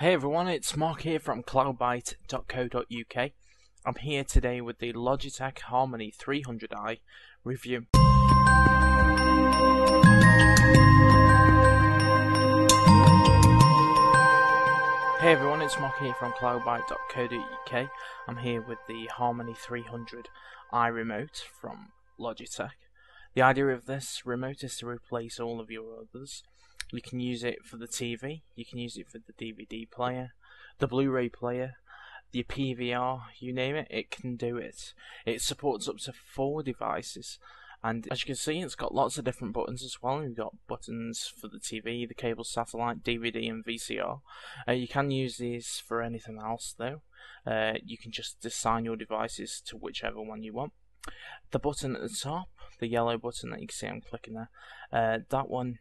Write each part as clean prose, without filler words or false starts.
Hey everyone, it's Mark here from cloudbyte.co.uk. I'm here today with the Logitech Harmony 300i review. Hey everyone, it's Mark here from cloudbyte.co.uk. I'm here with the Harmony 300i remote from Logitech. The idea of this remote is to replace all of your others. You can use it for the TV, you can use it for the DVD player, the Blu-ray player, the PVR, you name it, it can do it. It supports up to 4 devices, and as you can see, it's got lots of different buttons as well. You've got buttons for the TV, the cable, satellite, DVD and VCR. You can use these for anything else though. You can just assign your devices to whichever one you want. The button at the top, the yellow button that you can see I'm clicking there, that one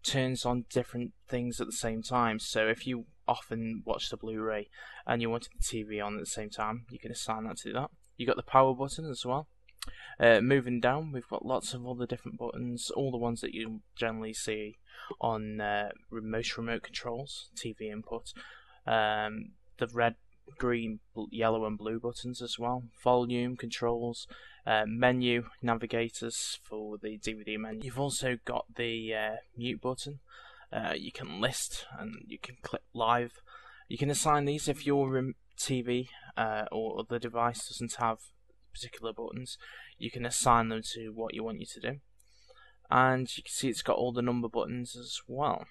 turns on different things at the same time. So if you often watch the Blu-ray and you wanted the TV on at the same time, you can assign that to that. You got the power button as well. Moving down, we've got lots of other different buttons, all the ones that you generally see on most remote controls, TV input. The red, green, yellow and blue buttons as well. Volume controls, menu, navigators for the DVD menu. You've also got the mute button. You can list and you can click live. You can assign these if your TV or the device doesn't have particular buttons. You can assign them to what you want you to do. And you can see it's got all the number buttons as well.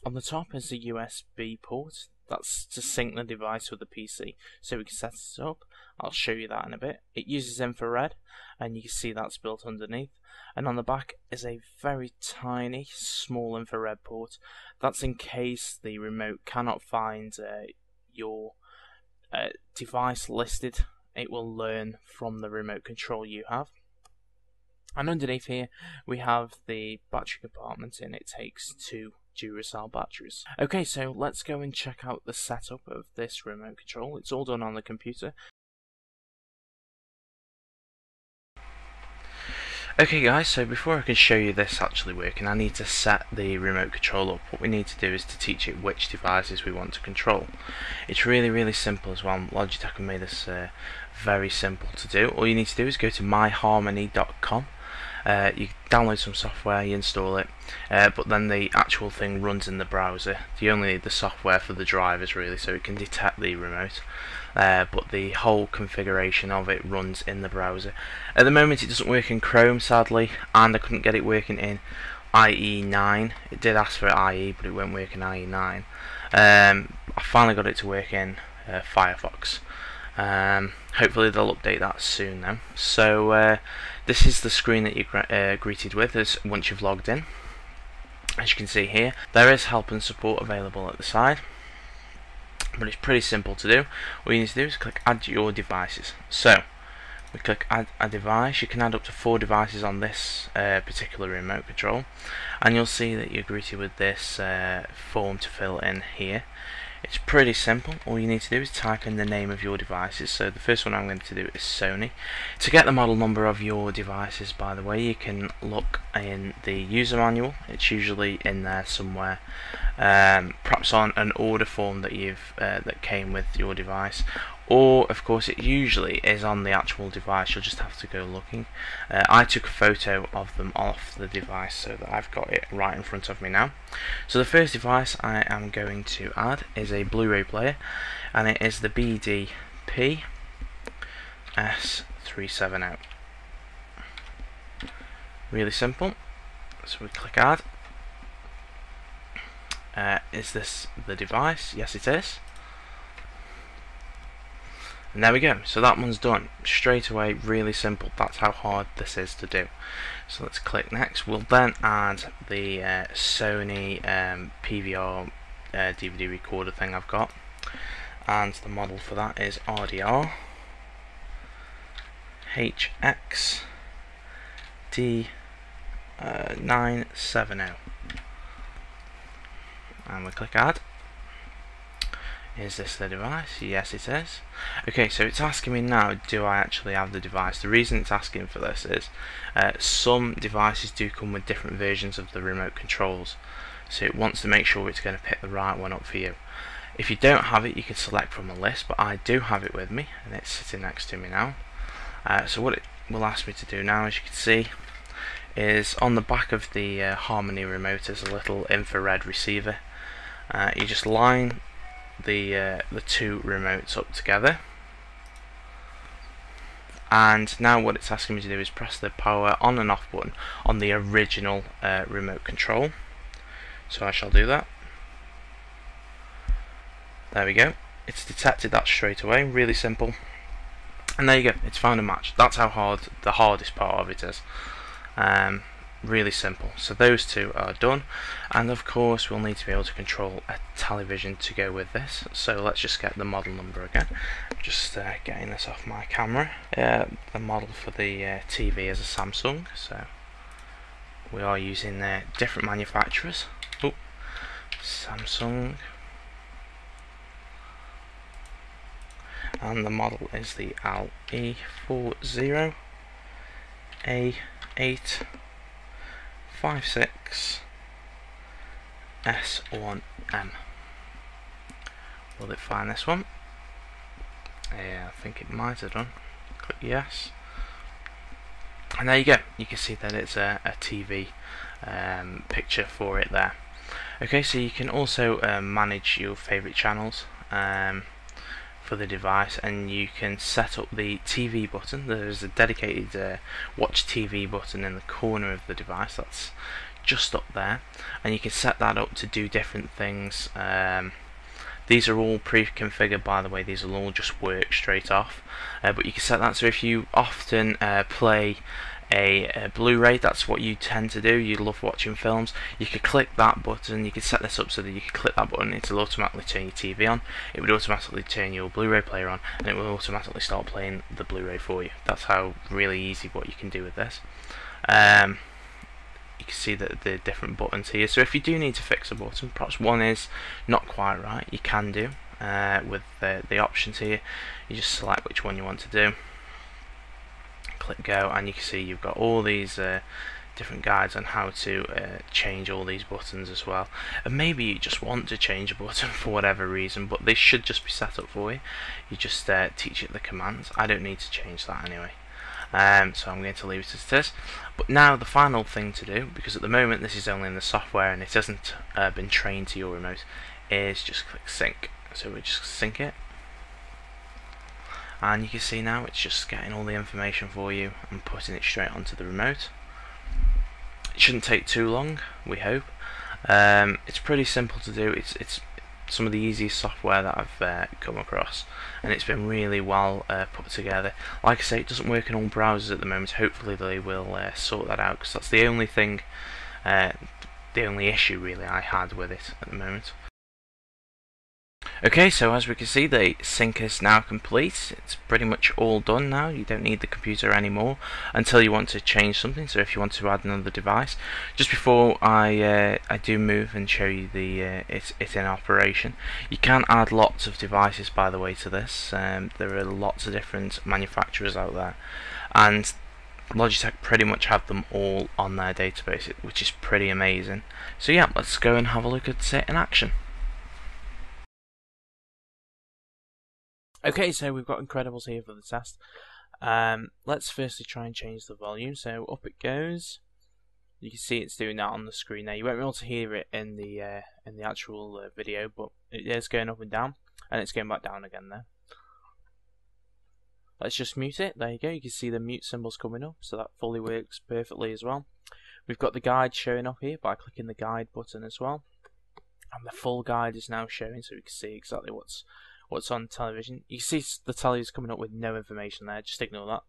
On the top is the USB port. That's to sync the device with the PC, so we can set it up. I'll show you that in a bit. It uses infrared, and you can see that's built underneath. And on the back is a very tiny, small infrared port. That's in case the remote cannot find your device listed. It will learn from the remote control you have. And underneath here, we have the battery compartment, and it takes 2 Duracell batteries. Okay, so let's go and check out the setup of this remote control. It's all done on the computer. Okay guys, so before I can show you this actually working, I need to set the remote control up. What we need to do is to teach it which devices we want to control. It's really simple as well. Logitech have made this very simple to do. All you need to do is go to myharmony.com. You download some software, you install it, but then the actual thing runs in the browser. You only need the software for the drivers really, so it can detect the remote, but the whole configuration of it runs in the browser. At the moment it doesn't work in Chrome sadly, and I couldn't get it working in IE9. It did ask for IE, but it won't work in IE9. I finally got it to work in Firefox. Hopefully they'll update that soon though. So this is the screen that you're greeted with once you've logged in. As you can see here, there is help and support available at the side, but it's pretty simple to do. All you need to do is click add your devices. So we click add a device. You can add up to 4 devices on this particular remote control, and you'll see that you're greeted with this form to fill in here. It's pretty simple. All you need to do is type in the name of your devices. So the first one I'm going to do is Sony. To get the model number of your devices, by the way, you can look in the user manual. It's usually in there somewhere, perhaps on an order form that that came with your device, or of course it usually is on the actual device. You'll just have to go looking. I took a photo of them off the device so that I've got it right in front of me now. So the first device I am going to add is a Blu-ray player, and it is the BDP S370. Really simple. So we click add. Is this the device? Yes it is. And there we go, so that one's done straight away. Really simple. That's how hard this is to do. So let's click next. We'll then add the Sony PVR DVD recorder thing I've got, and the model for that is RDR HX D970, and we click add. Is this the device? Yes it is. Okay, so it's asking me now, do I actually have the device? The reason it's asking for this is some devices do come with different versions of the remote controls, so it wants to make sure it's going to pick the right one up for you. If you don't have it, you can select from a list, but I do have it with me, and it's sitting next to me now. So what it will ask me to do now, as you can see, is on the back of the Harmony remote is a little infrared receiver. You just line the two remotes up together, and now what it's asking me to do is press the power on and off button on the original remote control. So I shall do that. There we go. It's detected that straight away. Really simple. And there you go. It's found a match. That's how hard the hardest part of it is. Really simple. So those two are done, and of course we'll need to be able to control a television to go with this. So let's just get the model number again. Just getting this off my camera. The model for the TV is a Samsung, so we are using different manufacturers. Oh, Samsung, and the model is the LE40A856S1M. Will it find this one? Yeah, I think it might have done. Click yes. And there you go. You can see that it's a TV picture for it there. Okay, so you can also manage your favourite channels for the device, and you can set up the TV button. There's a dedicated watch TV button in the corner of the device. That's just up there, and you can set that up to do different things. These are all pre-configured, by the way. These will all just work straight off, but you can set that so if you often play a Blu-ray, that's what you tend to do, you love watching films, you could click that button. You could set this up so that you could click that button, it'll automatically turn your TV on, it would automatically turn your Blu-ray player on, and it will automatically start playing the Blu-ray for you. That's how really easy what you can do with this. You can see the different buttons here, so if you do need to fix a button, perhaps one is not quite right, you can do with the options here. You just select which one you want to do, click go, and you can see you've got all these different guides on how to change all these buttons as well. And maybe you just want to change a button for whatever reason, but they should just be set up for you. You just teach it the commands. I don't need to change that anyway, so I'm going to leave it as it is. But now the final thing to do, because at the moment this is only in the software and it hasn't been trained to your remote, is just click sync. So we just sync it, and you can see now it's just getting all the information for you and putting it straight onto the remote. It shouldn't take too long, we hope. It's pretty simple to do. It's some of the easiest software that I've come across, and it's been really well put together. Like I say, it doesn't work in all browsers at the moment. Hopefully they will sort that out, because that's the only thing, the only issue really I had with it at the moment. Okay, so as we can see, the sync is now complete. It's pretty much all done now. You don't need the computer anymore until you want to change something. So if you want to add another device, just before I do move and show you the it in operation, you can add lots of devices, by the way, to this. There are lots of different manufacturers out there, and Logitech pretty much have them all on their database, which is pretty amazing. So yeah, let's go and have a look at it in action. Okay, so we've got Incredibles here for the test. Let's firstly try and change the volume. So up it goes. You can see it's doing that on the screen there. You won't be able to hear it in the actual video, but it is going up and down, and it's going back down again there. Let's just mute it. There you go. You can see the mute symbols coming up, so that fully works perfectly as well. We've got the guide showing up here by clicking the guide button as well, and the full guide is now showing, so we can see exactly what's on television. You see the telly is coming up with no information there, just ignore that.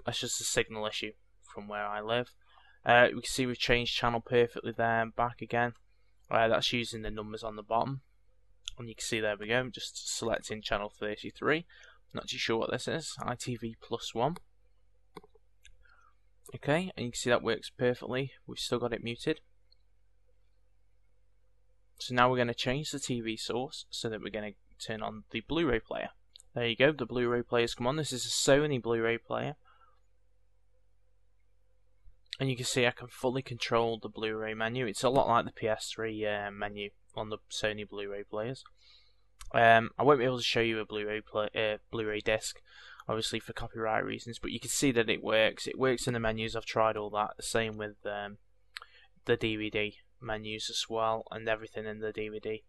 That's just a signal issue from where I live. We can see we've changed channel perfectly there and back again. That's using the numbers on the bottom, and you can see there we go, just selecting channel 33. Not too sure what this is, ITV +1. Okay, and you can see that works perfectly. We've still got it muted. So now we're going to change the TV source so that we're going to turn on the Blu-ray player. There you go, the Blu-ray player's come on. This is a Sony Blu-ray player. And you can see I can fully control the Blu-ray menu. It's a lot like the PS3 menu on the Sony Blu-ray players. I won't be able to show you a Blu-ray disc, obviously for copyright reasons, but you can see that it works. It works in the menus. I've tried all that. The same with the DVD menus as well, and everything in the DVD.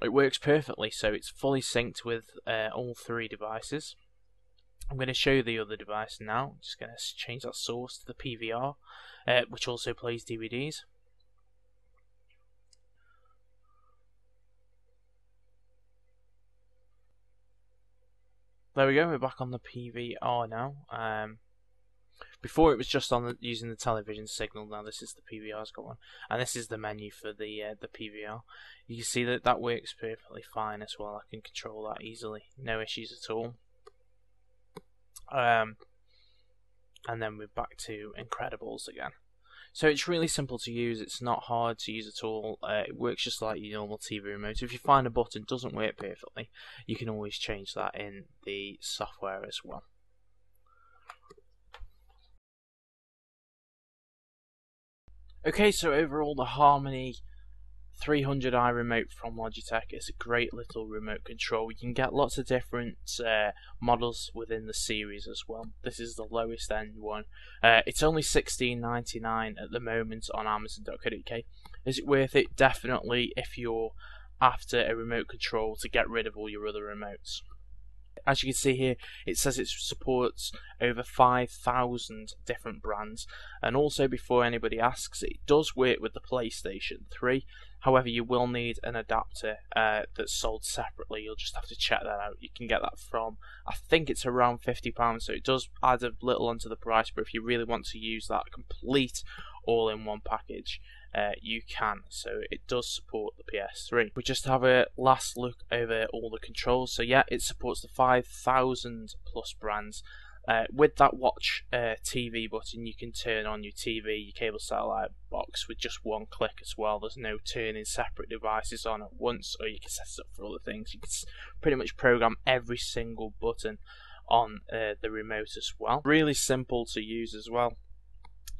It works perfectly, so it's fully synced with all three devices. I'm going to show you the other device now. I'm just going to change that source to the PVR, which also plays DVDs. There we go, we're back on the PVR now. Before it was just on using the television signal. Now this is the PVR's got one, and this is the menu for the PVR. You can see that that works perfectly fine as well. I can control that easily, no issues at all. And then we're back to Incredibles again. So it's really simple to use. It's not hard to use at all. It works just like your normal TV remote. If you find a button doesn't work perfectly, you can always change that in the software as well. Okay, so overall the Harmony 300i remote from Logitech is a great little remote control. You can get lots of different models within the series as well. This is the lowest end one. It's only $16.99 at the moment on Amazon.co.uk. Is it worth it? Definitely, if you're after a remote control to get rid of all your other remotes. As you can see here, it says it supports over 5,000 different brands, and also, before anybody asks, it does work with the PlayStation 3. However, you will need an adapter that's sold separately. You'll just have to check that out. You can get that from, I think it's around £50, so it does add a little onto the price, but if you really want to use that complete all-in-one package, you can. So it does support the PS3. We just have a last look over all the controls. So yeah, it supports the 5,000 plus brands. With that watch TV button, you can turn on your TV, your cable satellite box with just one click as well. There's no turning separate devices on at once, or you can set it up for other things. You can pretty much program every single button on the remote as well. Really simple to use as well.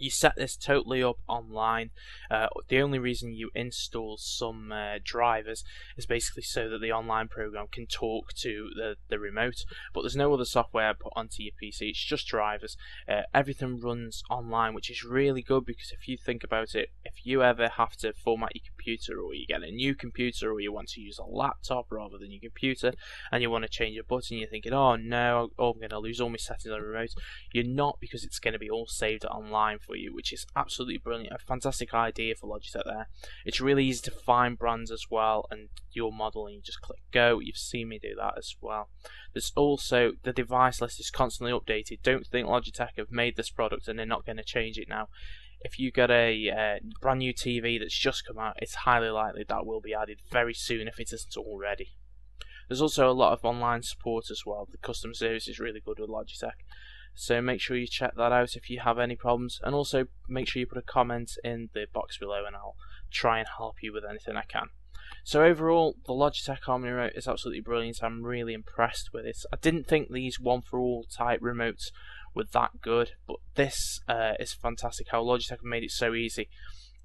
You set this totally up online. The only reason you install some drivers is basically so that the online program can talk to the remote, but there's no other software put onto your PC. It's just drivers. Everything runs online, which is really good, because if you think about it, if you ever have to format your computer, or you get a new computer, or you want to use a laptop rather than your computer, and you want to change a button, you're thinking, oh no, I'm going to lose all my settings on the remote. You're not, because it's going to be all saved online for you, which is absolutely brilliant. A fantastic idea for Logitech there. It's really easy to find brands as well, and your model, and you just click go. You've seen me do that as well. There's also, the device list is constantly updated. Don't think Logitech have made this product and they're not going to change it now. If you get a brand new TV that's just come out, it's highly likely that will be added very soon if it isn't already. There's also a lot of online support as well. The customer service is really good with Logitech. So make sure you check that out if you have any problems, and also make sure you put a comment in the box below and I'll try and help you with anything I can. So overall, the Logitech Harmony remote is absolutely brilliant. I'm really impressed with it. I didn't think these one-for-all type remotes were that good, but this is fantastic how Logitech have made it so easy.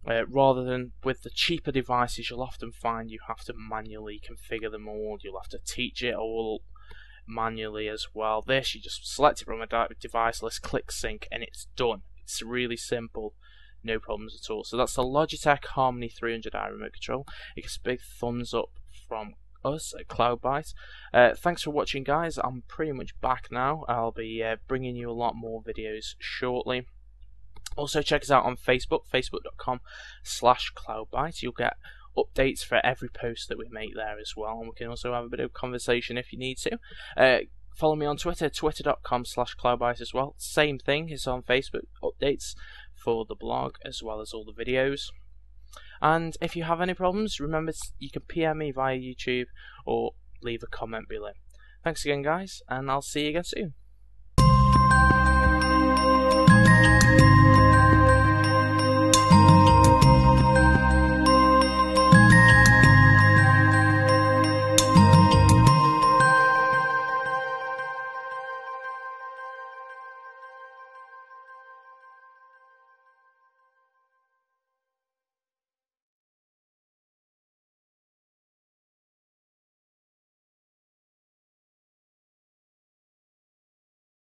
Rather than with the cheaper devices, you'll often find you have to manually configure them all, you'll have to teach it all manually as well. This, you just select it from a device list, click sync, and it's done. It's really simple, no problems at all. So that's the Logitech Harmony 300i remote control. It gets a big thumbs up from us at CloudByte. Thanks for watching, guys. I'm pretty much back now. I'll be bringing you a lot more videos shortly. Also check us out on Facebook, facebook.com/CloudByte. You'll get updates for every post that we make there as well, and we can also have a bit of conversation if you need to. Follow me on Twitter, twitter.com/CloudByte as well. Same thing is on Facebook, updates for the blog as well as all the videos. And if you have any problems, remember you can PM me via YouTube or leave a comment below. Thanks again, guys, and I'll see you again soon.